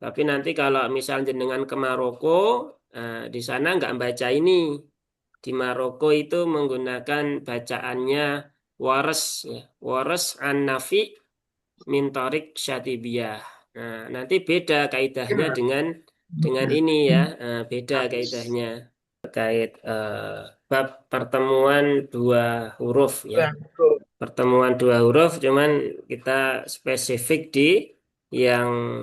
Tapi nanti kalau misal jenengan ke Maroko, di sana nggak baca ini. Di Maroko itu menggunakan bacaannya waras, ya. Waras an-Nafi min Tariq Syatibiyah. Nah, nanti beda kaidahnya dengan ini ya. Beda kaidahnya terkait bab pertemuan dua huruf ya. Pertemuan dua huruf cuman kita spesifik di yang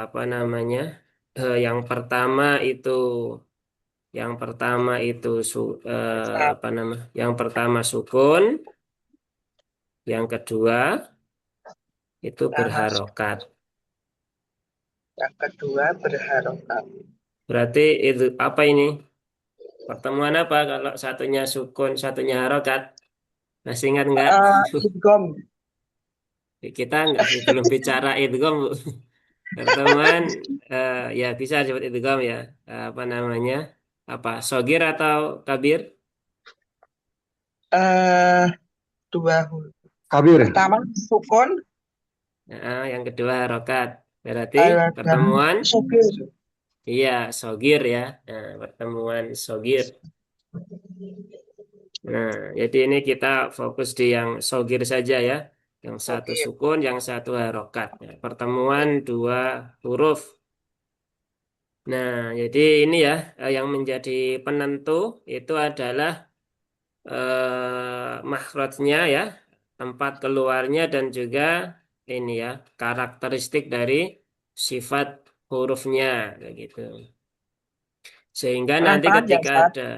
apa namanya? Yang pertama itu apa nama? Yang pertama sukun, yang kedua itu Pertama, berharokat. yang kedua berharokat. Berarti itu apa ini? Pertemuan apa kalau satunya sukun, satunya harokat? Masih ingat nggak? Idgom. Kita nggak belum bicara idgham, Bu. Pertemuan ya bisa disebut idgham ya. Apa namanya? Apa? Sogir atau kabir? eh Dua huruf. Kabir. Pertama sukun, Yang kedua harokat. Berarti dan pertemuan sukun. iya sogir ya. Pertemuan sogir. Nah, jadi ini kita fokus di yang sogir saja ya. Yang satu Oke. sukun, yang satu harokat. Ya, pertemuan dua huruf. Nah, jadi ini ya yang menjadi penentu itu adalah makhrajnya ya, tempat keluarnya dan juga ini ya karakteristik dari sifat hurufnya kayak gitu. Sehingga nanti Pelan-pelan ya, ketika Ustaz. ada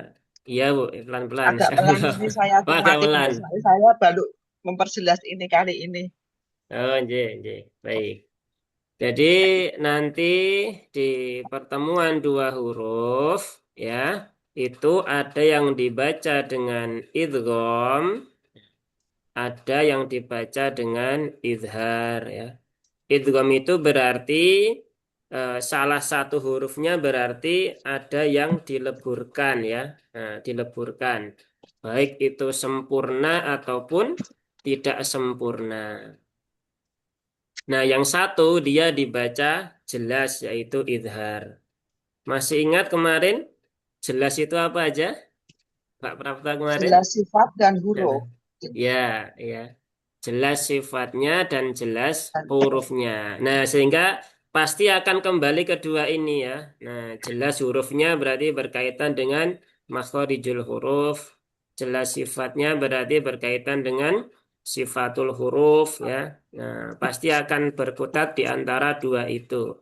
iya Bu, pelan-pelan Agak Insya pelan Allah. ini saya Oh, agak cermati dulu. pelan. Saya baru memperjelas ini kali ini. Oh, nggih, nggih. Baik. Jadi nanti di pertemuan dua huruf ya, itu ada yang dibaca dengan idgham, ada yang dibaca dengan izhar ya. Idgham itu berarti salah satu hurufnya berarti ada yang dileburkan ya. Nah, dileburkan. Baik itu sempurna ataupun tidak sempurna. Nah, yang satu dia dibaca jelas yaitu idhar. Masih ingat kemarin jelas itu apa aja? Pak Prapta kemarin? Jelas sifat dan Nah, huruf. ya, ya. Jelas sifatnya dan jelas hurufnya. Nah, sehingga pasti akan kembali ke dua ini ya. Nah, jelas hurufnya berarti berkaitan dengan makhharijul huruf. Jelas sifatnya berarti berkaitan dengan sifatul huruf ya. Nah, pasti akan berkutat di antara dua itu.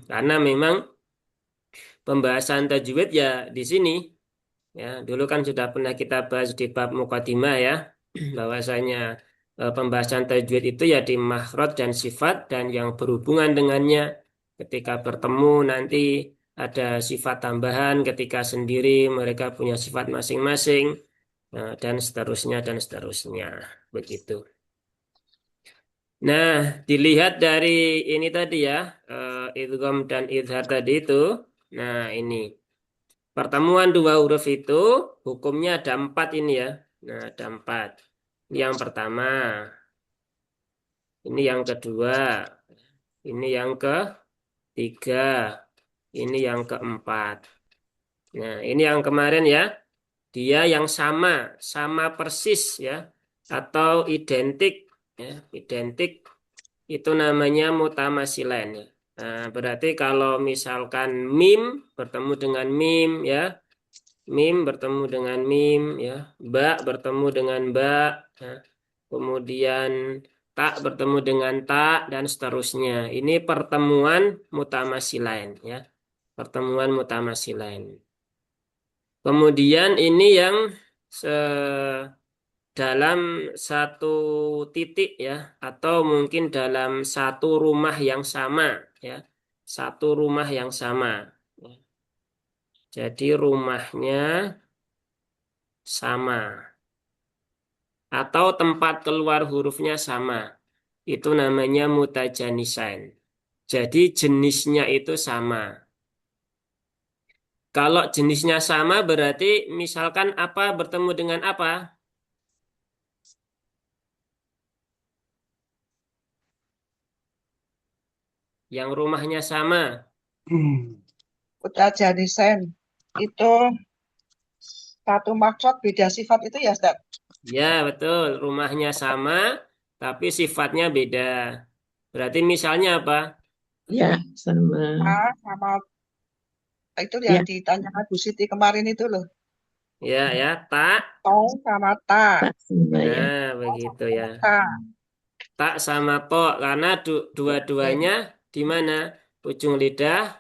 Karena memang pembahasan tajwid ya di sini ya. Dulu kan sudah pernah kita bahas di bab mukadimah ya, bahwasanya pembahasan tajwid itu ya di makhraj dan sifat dan yang berhubungan dengannya ketika bertemu nanti ada sifat tambahan ketika sendiri mereka punya sifat masing-masing dan seterusnya begitu. Nah, dilihat dari ini tadi ya, idgham dan idhar tadi itu. Nah, ini pertemuan dua huruf itu hukumnya ada empat ini ya. Nah, ada empat. Ini yang pertama, ini yang kedua, ini yang ketiga, ini yang keempat. Nah, ini yang kemarin ya. Dia yang sama persis ya, atau identik ya, identik itu namanya mutamasilen ya. Nah, berarti kalau misalkan mim bertemu dengan mim ya, mim bertemu dengan mim ya, ba bertemu dengan ba ya. Kemudian tak bertemu dengan tak dan seterusnya. Ini pertemuan mutamasilain ya, pertemuan mutamasilain. Kemudian ini yang dalam satu titik ya, atau mungkin dalam satu rumah yang sama ya, satu rumah yang sama. Jadi rumahnya sama atau tempat keluar hurufnya sama. Itu namanya mutajanisain. Jadi jenisnya itu sama. Kalau jenisnya sama berarti misalkan apa bertemu dengan apa? yang rumahnya sama. Mutajanisen itu satu maksud beda sifat itu ya, Ustaz? Ya, betul. Rumahnya sama, tapi sifatnya beda. Berarti misalnya apa? Ya, sama. A sama itu yang Ya, ditanyakan Bu Siti kemarin itu loh. Ya, ya, tak. To sama ta. tak sama ya. Nah, To begitu ya. sama ta. Tak sama to, karena Oke. dua-duanya di mana? Ujung lidah,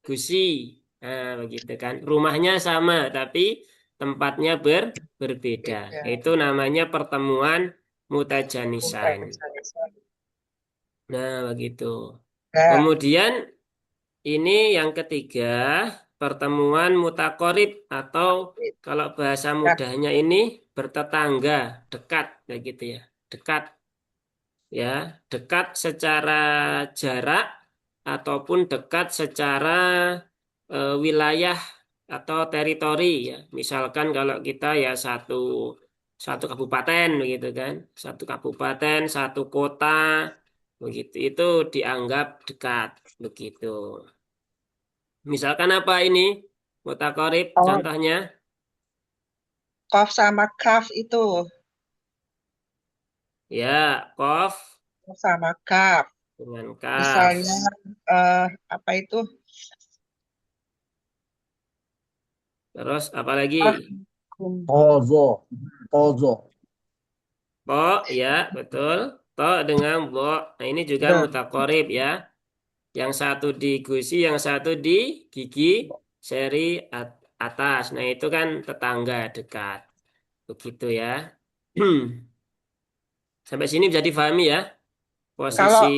gusi. Nah, begitu kan. Rumahnya sama, tapi tempatnya berbeda. Beda. Itu namanya pertemuan mutajanisan. Mutajanisen. Nah, begitu. Nah, Kemudian ini yang ketiga, pertemuan mutakorib atau kalau bahasa ya, mudahnya ini bertetangga, dekat, kayak gitu ya. Dekat, ya, dekat secara jarak ataupun dekat secara wilayah atau teritori ya. Misalkan kalau kita ya satu satu kabupaten begitu kan, satu kabupaten, satu kota begitu itu dianggap dekat begitu. Misalkan apa ini? Mutakorib oh, contohnya kof sama kaf itu. ya kof Kof sama kaf. dengan kaf. Misalnya eh, apa itu? Terus apa lagi? Ah, kum- Pozo, pozo. Po, ya betul. To dengan bo. Nah ini juga Tuh. mutakorib ya. Yang satu di gusi, yang satu di gigi seri atas. Nah itu kan tetangga dekat. Begitu ya. Sampai sini bisa difahami ya. Posisi Kalau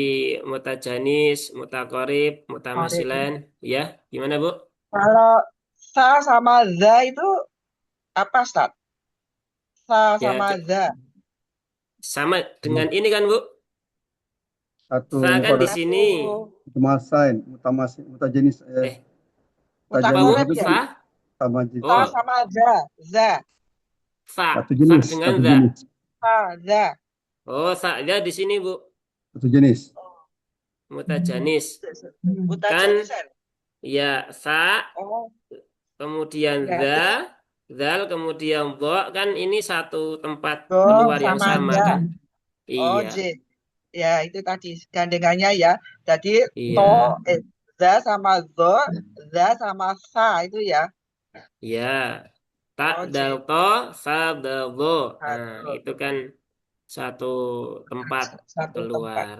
mutajanis, mutakorib, korib. mutamasilan. Ya, gimana Bu? Kalau sa sama za itu apa, Ustaz? Sa Ya, sama za. sama dengan ini kan Bu. Satu Sa kan di pada sini. Satu mutamasain, mutajenis, Eh, apa Bu? mutajenis mutakorib itu ya? kan Fa? sama Sa Oh, sama za. Za. fa. satu Fa jenis, dengan satu za. jenis, Sa, za. Oh, sa ya di sini Bu. satu jenis. Mutajanis. Kan Mutajanisan. ya sa, Oh, kemudian ya. za, Terus zal, kemudian bo. Kan ini satu tempat do keluar yang sama sama za. kan? Oh, Iya, j. Ya, itu tadi gandengannya ya. Jadi to, iya, eh, za sama zo, za sama sa itu ya. iya. Tak Oh, dal j. to, sa dal do. Nah, Satu, itu kan satu tempat satu tempat. keluar.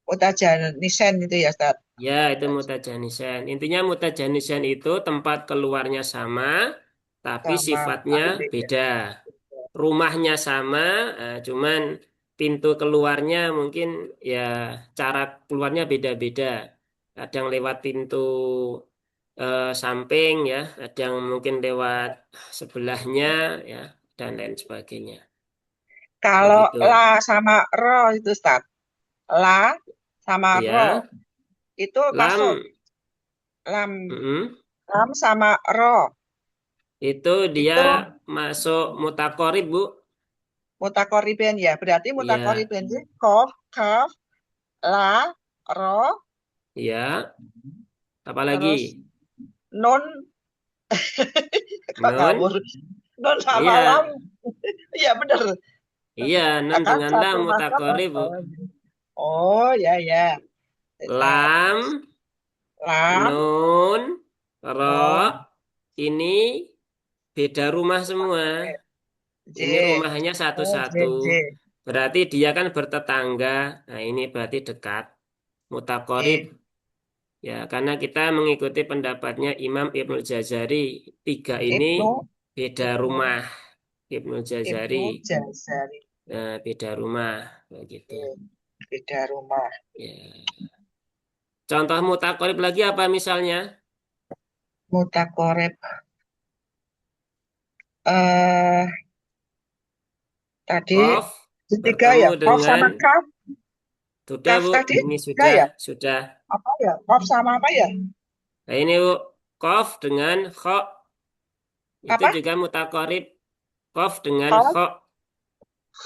Mutajanisan itu ya, Ustaz. Ya, itu mutajanisen. Intinya mutajanisen itu tempat keluarnya sama, tapi Sama, sifatnya tapi beda. beda. Rumahnya sama, cuman pintu keluarnya mungkin ya cara keluarnya beda-beda. Kadang lewat pintu samping ya, ada yang mungkin lewat sebelahnya ya, dan lain sebagainya. Kalau Begitu. la sama ro itu, Ustaz. La sama ro Ya, itu masuk lam, lam mm-mm. lam sama ro Itu dia itu masuk mutakorib, Bu. mutakoriben ya. Berarti Iya, mutakoriben itu kof, kaf, la, ro, iya. Apalagi? terus nun kok Nun. ngawur. Nun sama lam. Iya, Iya bener. iya. Nun Akan dengan lam satu maksud. mutakorib, Bu. Oh ya ya. Ustaz. Lam, Lam, nun, ro. ro, Ini beda rumah semua. Ini j. rumahnya Oh, satu-satu. j, j. Berarti dia kan bertetangga. Nah, ini berarti dekat. Mutakorib. J. Ya, karena kita mengikuti pendapatnya Imam Ibnu Jazari. Tiga ini Ibnu, beda Ibnu, rumah. Ibnu Jazari. Ibnu Jazari. Nah, beda rumah. Begitu. Beda rumah. Ya. Contoh mutakorib lagi apa misalnya? Mutakorib. Eh, tadi Kof ketiga bertemu ya. Kof dengan sama kaf. sudah Kaf Bu, tadi ini tiga ya. sudah. Apa ya? Kof sama apa ya? Nah, ini Bu, kof dengan kho itu Apa? juga mutakorib. Kof dengan Kof, kho,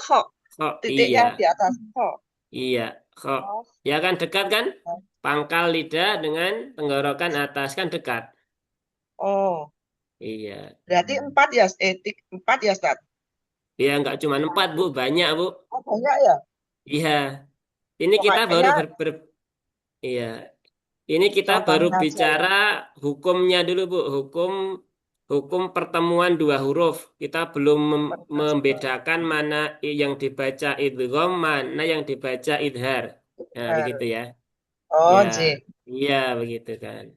kho. kho Titiknya iya, di atas kho. iya, kho. Kof, Ya kan dekat kan? pangkal lidah dengan tenggorokan atas kan dekat. Oh, Iya. berarti 4 ya, 4 ya, Ustaz? Ya nggak cuma 4 Bu, banyak Bu. Oh, banyak ya? Iya. Ini Oh, kita baru kayaknya iya. Ini kita baru contohnya aja ya. bicara hukumnya dulu Bu, hukum hukum pertemuan dua huruf. Kita belum membedakan mana yang dibaca idgham, mana yang dibaca idhar. Nah, begitu ya. Ya, Oh, J. iya begitu kan.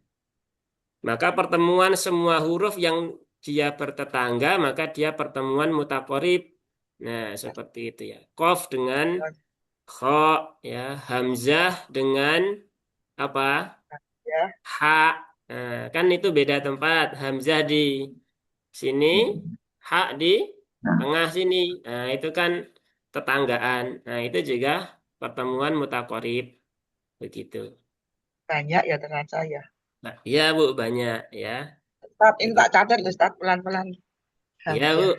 Maka pertemuan semua huruf yang dia bertetangga, maka dia pertemuan mutaqarib. Nah, seperti itu ya. Qaf dengan kha, ya, hamzah dengan apa? Ya. Ha. Nah, kan itu beda tempat. Hamzah di sini, ha di tengah sini. Nah, itu kan tetanggaan. Nah, itu juga pertemuan mutaqarib begitu. Banyak ya ternyata ya. Nah, iya Bu, banyak ya. Ustaz, ini tak Begitu. catat loh, Ustaz, pelan-pelan. Iya Hamzah. Bu.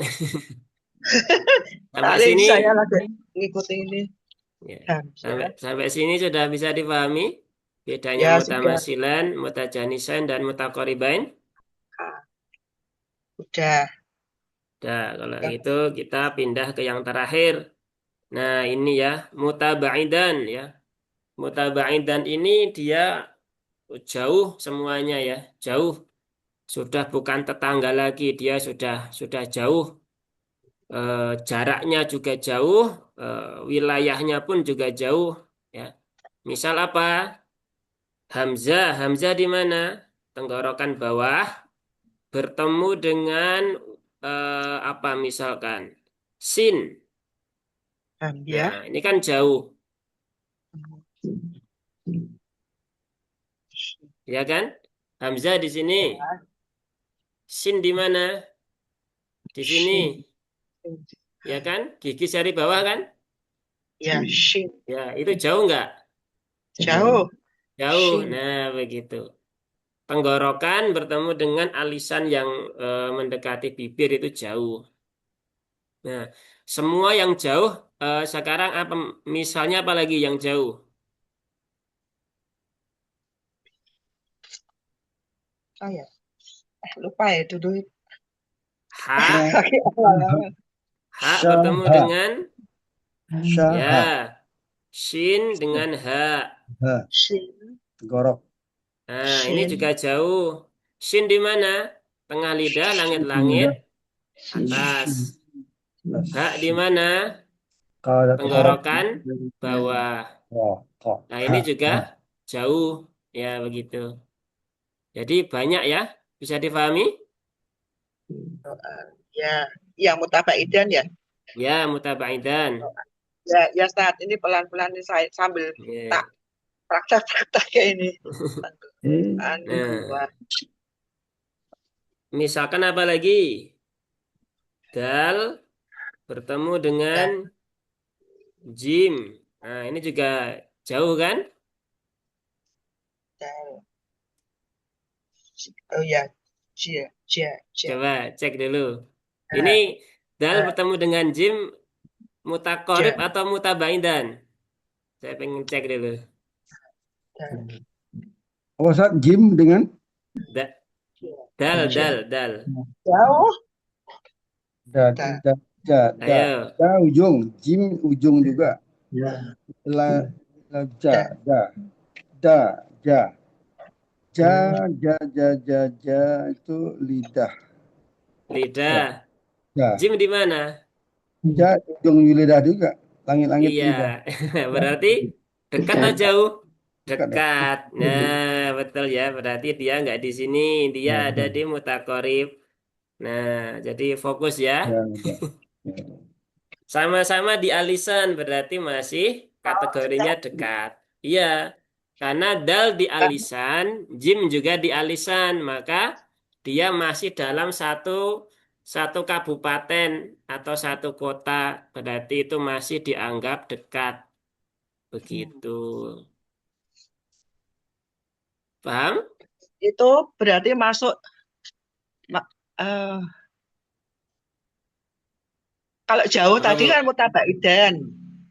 Sampai Paling sini, saya lagi ngikutin ini. ya. Sampai Hamzah. sampai sini sudah bisa dipahami bedanya Ya, sudah. mutamasilan, mutajanisan, dan mutaqaribain. Udah. Nah, kalau Ya. gitu kita pindah ke yang terakhir. Nah, ini ya, mutabaidan ya. Mutabaidan ini dia jauh semuanya ya, jauh. Sudah bukan tetangga lagi, dia sudah jauh. Jaraknya juga jauh, wilayahnya pun juga jauh ya. Misal apa? Hamzah, Hamzah di mana? Tenggorokan bawah bertemu dengan apa misalkan? Sin. Hamzah. Nah, ini kan jauh, ya kan? Hamzah di sini, sin di mana? Di sini, Shin. ya kan? Gigi jari bawah kan? Ya, shin. Ya, itu jauh nggak? Jauh. Jauh. Shin. Nah, begitu. Tenggorokan bertemu dengan alisan yang mendekati bibir itu jauh. Nah, semua yang jauh sekarang apa misalnya apa lagi yang jauh? Oh ya, lupa ya dulu. Ha, Lagi awal-awal. ha bertemu Syaha. dengan Syaha. ya, shin dengan ha. Ha. Shin. Gorok. Nah, ini Shin. juga jauh. Shin di mana? Tengah lidah, langit-langit Lidah. atas. Tas. Ha di mana? Kaf. Tenggorokan bawah. Oh, kok. Nah, Ha. ini juga Ha. jauh. Ya, begitu. Jadi banyak ya, bisa difahami? Ya, yang mutabaidan ya. Ya, mutabaidan. Ya, ya saat ini pelan-pelan ini saya sambil tak Ya. praktek-praktek kayak ini. Anu Nah, dua. misalkan apa lagi? Dal bertemu dengan Dan, jim. Nah, ini juga jauh kan? dan, oh ya, ja, ja, ja, Coba cek dulu. Ini ja, dal bertemu dengan jim mutakorib ja, atau mutabaidan? Saya pengen cek dulu. dan, Apa Ustaz? Jim dengan Da- ja, ja. dal. Jauh. da, Da, da, da, da, Ayo. da ujung, jim ujung juga. La, la, ja, da, da, ja, ja itu lidah. Lidah. Ja, Jim di mana? ja ujung lidah juga. Langit-langit Iya. lidah. Berarti dekat atau jauh? Dekat dah. Dekat. Nah, betul ya. Berarti dia nggak di sini. Dia Ya, ada di mutakorib. Nah, jadi fokus ya. ya, ya, ya. Sama-sama di alisan berarti masih kategorinya dekat. Iya, karena dal di alisan, jim juga di alisan, maka dia masih dalam satu satu kabupaten atau satu kota, berarti itu masih dianggap dekat. Begitu. Paham? itu berarti masuk ma- eh, kalau jauh Apa, tadi Bu? kan mutabaidan,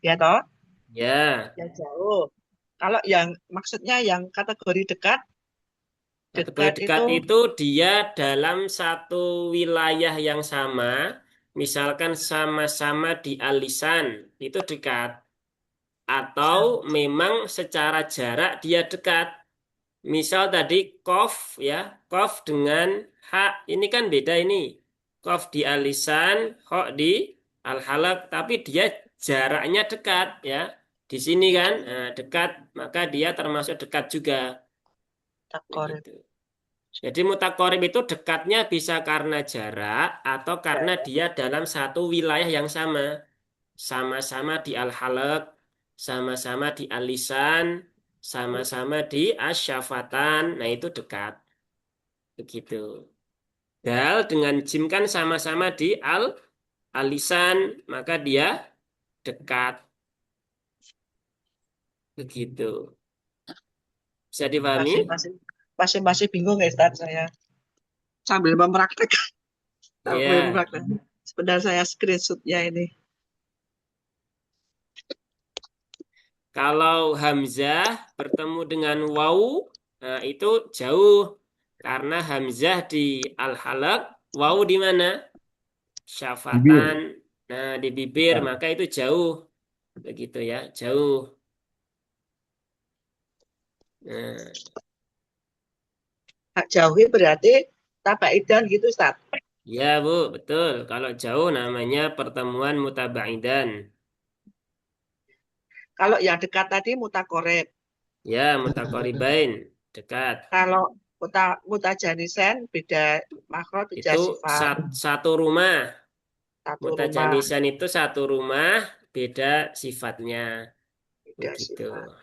ya toh? Ya, Yang jauh. Kalau yang maksudnya yang kategori dekat, Kategori dekat dekat itu itu dia dalam satu wilayah yang sama, misalkan sama-sama di alisan, itu dekat. Atau memang secara jarak dia dekat. Misal tadi kof ya, kof dengan hak ini kan beda ini. Kof di alisan, hok di al-halak, tapi dia jaraknya dekat ya. Di sini kan dekat, maka dia termasuk dekat juga takorib. begitu. Jadi mutakorib itu dekatnya bisa karena jarak atau karena dia dalam satu wilayah yang sama. Sama-sama di al-halak, sama-sama di alisan, sama-sama di asyafatan. Nah, itu dekat. Begitu. Dal dengan jim kan sama-sama di alisan, maka dia dekat. Begitu. Bisa dipahami? Masih bingung ya Ustaz saya. Sambil mempraktek. Sambil Ya. mempraktek. Sebentar saya screenshotnya ini. Kalau hamzah bertemu dengan waw, nah itu jauh. Karena hamzah di al-halak, waw di mana? Syafatan. Bibir. Nah, di bibir, Nah, maka itu jauh. Begitu ya, jauh. Nah, Hak jauhi berarti tabaidan gitu Ustaz. ya Bu, betul. Kalau jauh namanya pertemuan mutabaidan. Kalau yang dekat tadi mutakorib. Ya, mutakoribain, dekat. Kalau mutajanisen beda makro beda Itu sifat. satu rumah. Satu rumah Mutajanisan itu satu rumah, beda sifatnya. beda Begitu. sifat.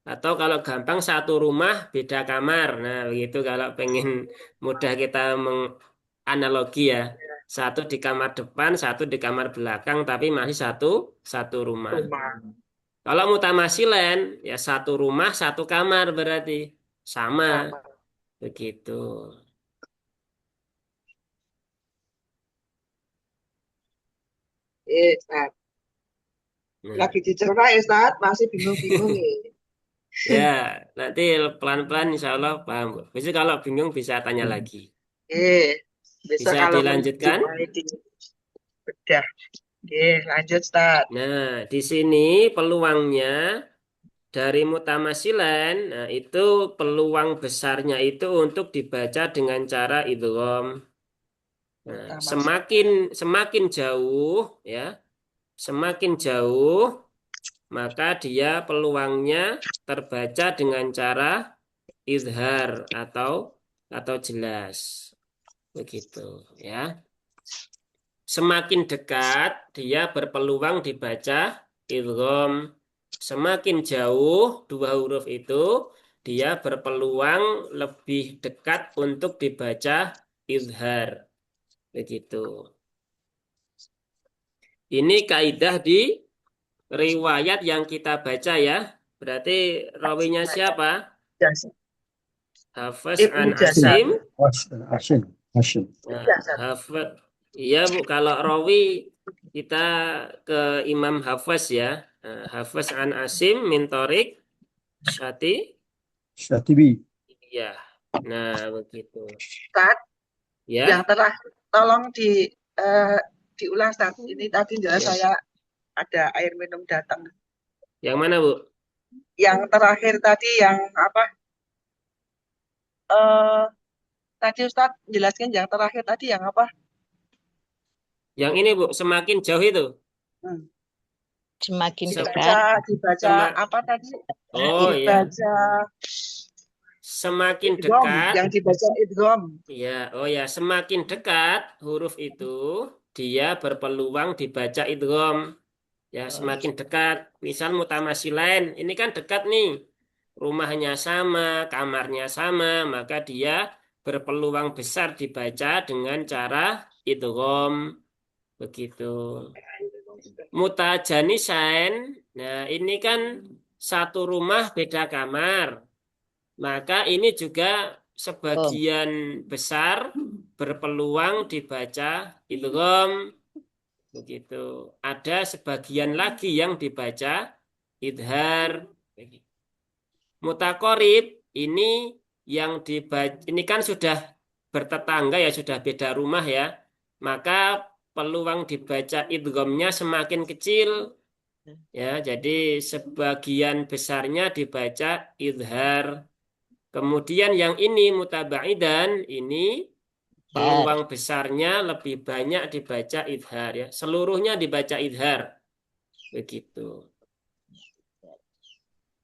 Atau kalau gampang satu rumah, beda kamar. Nah, begitu kalau pengen mudah kita menganalogi ya. Satu di kamar depan, satu di kamar belakang, tapi masih satu rumah. Rumah Kalau mutamasilen, ya satu rumah, satu kamar berarti. Sama, sama. begitu. Ustaz. Nah, Lagi dicerna ya Ustaz, masih bingung-bingung nih. ya, nanti pelan-pelan insya Allah paham. Bu. Bisa kalau bingung bisa tanya lagi. Besok Bisa kalau dilanjutkan? menjumpai di bedah. Lanjut Ustaz. Nah, di sini peluangnya dari mutamasilan, nah itu peluang besarnya itu untuk dibaca dengan cara idgham. Nah, Utama semakin jauh ya, semakin jauh maka dia peluangnya terbaca dengan cara izhar atau jelas. Begitu ya. Semakin dekat dia berpeluang dibaca idgham. Semakin jauh dua huruf itu dia berpeluang lebih dekat untuk dibaca izhar. Begitu. Ini kaidah di riwayat yang kita baca ya. Berarti rawinya siapa? Jasad. Hafiz Ibnu an Jasad. Asim. Asim. Asim. Nah, Hafiz. Iya Bu, kalau rawi kita ke Imam Hafiz ya. Nah, Hafiz an Asim min Tariq Syati. Syatibi. Iya. Nah, begitu. Ustaz, yang Ya. terakhir tolong diulang Ustaz. Ini tadi jelas Ya. saya ada air minum datang. Yang mana Bu? Yang terakhir tadi yang apa? Eh tadi Ustaz jelaskan yang terakhir tadi yang apa? Yang ini Bu, semakin jauh itu. Hmm. Semakin Sem- dekat. Dibaca Sema- apa tadi? oh ya, Dibaca semakin idgham, dekat. yang dibaca idgham. Ya, oh ya, semakin dekat huruf itu dia berpeluang dibaca idgham. Ya, semakin dekat. Misal mutamasilain, ini kan dekat nih. Rumahnya sama, kamarnya sama, maka dia berpeluang besar dibaca dengan cara idgham. Begitu. Mutajanisain, nah ini kan satu rumah beda kamar. Maka ini juga Oh, sebagian besar berpeluang dibaca idgham begitu. Ada sebagian lagi yang dibaca idhar. Mutakorib ini yang dibaca, ini kan sudah bertetangga ya, sudah beda rumah ya. Maka peluang dibaca idghamnya semakin kecil ya. Jadi sebagian besarnya dibaca idhar. Kemudian yang ini mutabaidan ini Har. peluang besarnya lebih banyak dibaca idhar ya. Seluruhnya dibaca idhar. Begitu.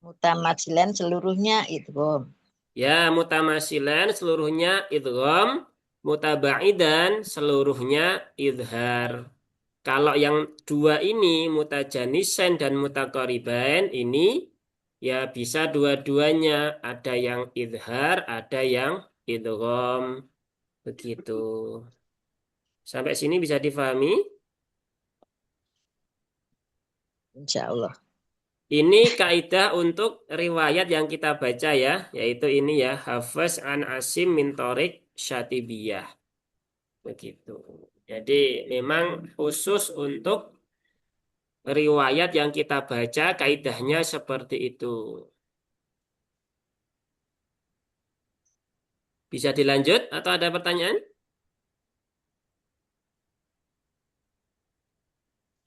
Mutamasilan seluruhnya idgham. Ya, mutamasilan seluruhnya idgham, mutabaidan seluruhnya idhar. Kalau yang dua ini, mutajanisan dan mutakoriban ini ya bisa dua-duanya. Ada yang idhar, ada yang idgham. Begitu. Sampai sini bisa difahami? Insya Allah. Ini kaidah untuk riwayat yang kita baca ya, yaitu ini ya, Hafaz an Asim min Thariq Syatibiyah. Begitu. Jadi memang khusus untuk riwayat yang kita baca kaidahnya seperti itu. Bisa dilanjut atau ada pertanyaan?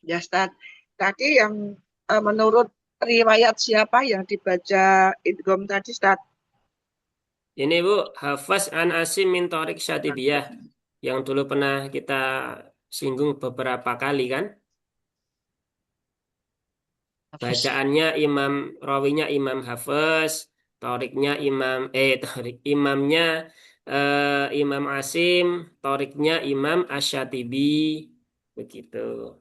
Ya, Ustaz. Tadi yang menurut riwayat siapa yang dibaca idgham tadi, Ustaz? Ini Bu, Hafaz an Asim min Thariq Syatibiyah yang dulu pernah kita singgung beberapa kali kan? Bacaannya imam, rawinya Imam Hafiz, toriknya imamnya Imam Asim, toriknya Imam Asy-Syatibi, begitu.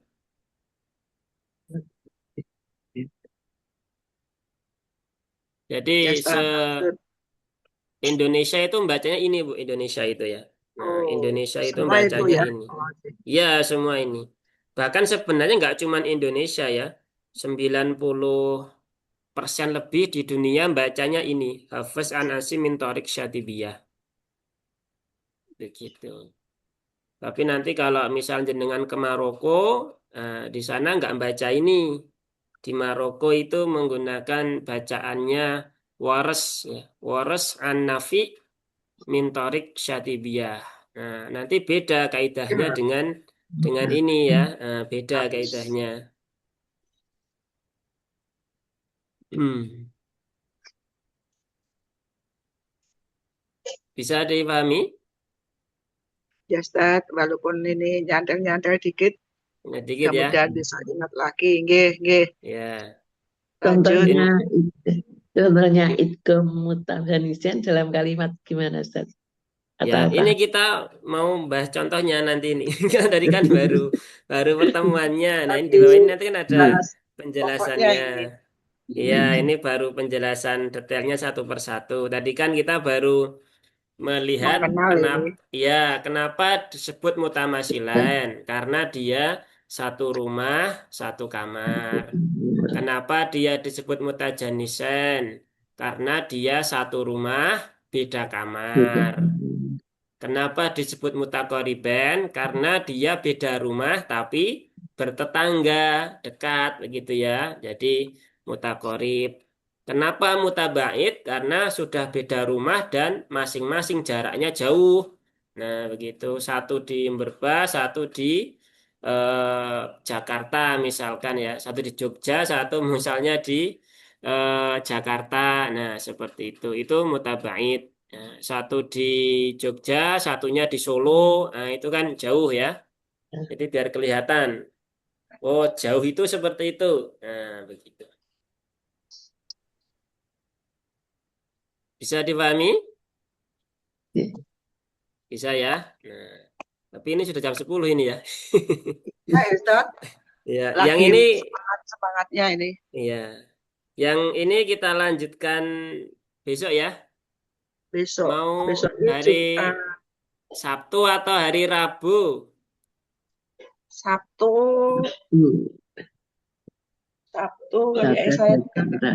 Jadi Ya, Ustaz. Indonesia itu membacanya ini Bu, Indonesia itu ya. Nah, Oh, Indonesia itu semua itu bacanya ya. ini. Oh, Ya, semua ini. Bahkan sebenarnya nggak cuma Indonesia ya. 90% lebih di dunia bacanya ini. Hafiz an Asim min Thariq Syatibiyah. Begitu. Tapi nanti kalau misal jenengan ke Maroko, di sana nggak baca ini. Di Maroko itu menggunakan bacaannya Waras, ya. Waras an Nafi min Thariq Syatibiyah. Nah, nanti beda kaidahnya dengan ini ya. Beda kaidahnya. Hmm. Bisa dipahami? ya, Ustaz. Walaupun ini nyandel-nyandel dikit, Nah, dikit ya. mudah-mudahan bisa ingat lagi. Nggih, nggih. Ya. Lanjut. Contohnya idgham mutaghanisan dalam kalimat gimana, Ustaz? Atau Ya, apa? ini kita mau bahas contohnya nanti ini. Kan tadi kan baru pertemuannya. Nah, ini di Tadi bawah ini nanti kan ada bahas pokoknya penjelasannya. ini. Iya, ini baru penjelasan detailnya satu persatu. Tadi kan kita baru melihat Mengenal ini. kenapa disebut mutamasilan? Karena dia satu rumah, satu kamar. Kenapa dia disebut mutajanisen? Karena dia satu rumah, beda kamar. Kenapa disebut mutakoriben? Karena dia beda rumah tapi bertetangga, dekat begitu ya. Jadi mutakorib. Kenapa mutabait? Karena sudah beda rumah dan masing-masing jaraknya jauh. Nah, begitu. Satu di Merbah, satu di Jakarta misalkan ya. Satu di Jogja, satu misalnya di Jakarta. Nah, seperti itu. Itu mutabait. Nah, satu di Jogja, satunya di Solo. Nah, itu kan jauh ya. Jadi biar kelihatan. Oh, jauh itu seperti itu. Nah, begitu. Bisa dipahami? Bisa ya. Nah, tapi ini sudah jam 10 ini ya. Ya, Ustaz. Ya, yang Lagi ini semangat-semangatnya ini. ya. Yang ini kita lanjutkan besok ya. Besok. Mau Besok ini hari Sabtu atau hari Rabu? Sabtu. Sabtu kayaknya saya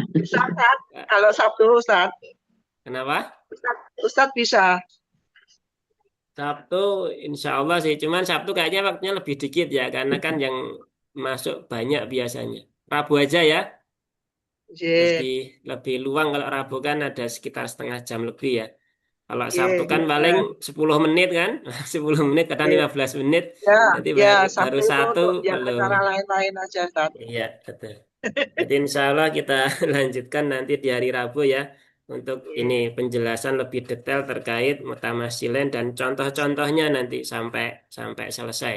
bisa, Ustaz. Kalau Sabtu, Ustaz. Kenapa? Ustaz bisa. Sabtu insya Allah sih. Cuman Sabtu kayaknya waktunya lebih dikit ya. Karena kan yang masuk banyak biasanya. Rabu aja ya. Iya, Lebih luang kalau Rabu kan ada sekitar setengah jam lebih ya. Kalau iya, Sabtu kan iya. paling 10 menit kan, 10 menit kadang Iya. 15 menit, Ya, nanti ya, baru Sabtu itu satu untuk yang belum. acara lain-lain aja, Ustaz. Iya, betul. Jadi insya Allah kita lanjutkan nanti di hari Rabu ya untuk ini Iya. penjelasan lebih detail terkait Mutamasilen dan contoh-contohnya nanti sampai sampai selesai.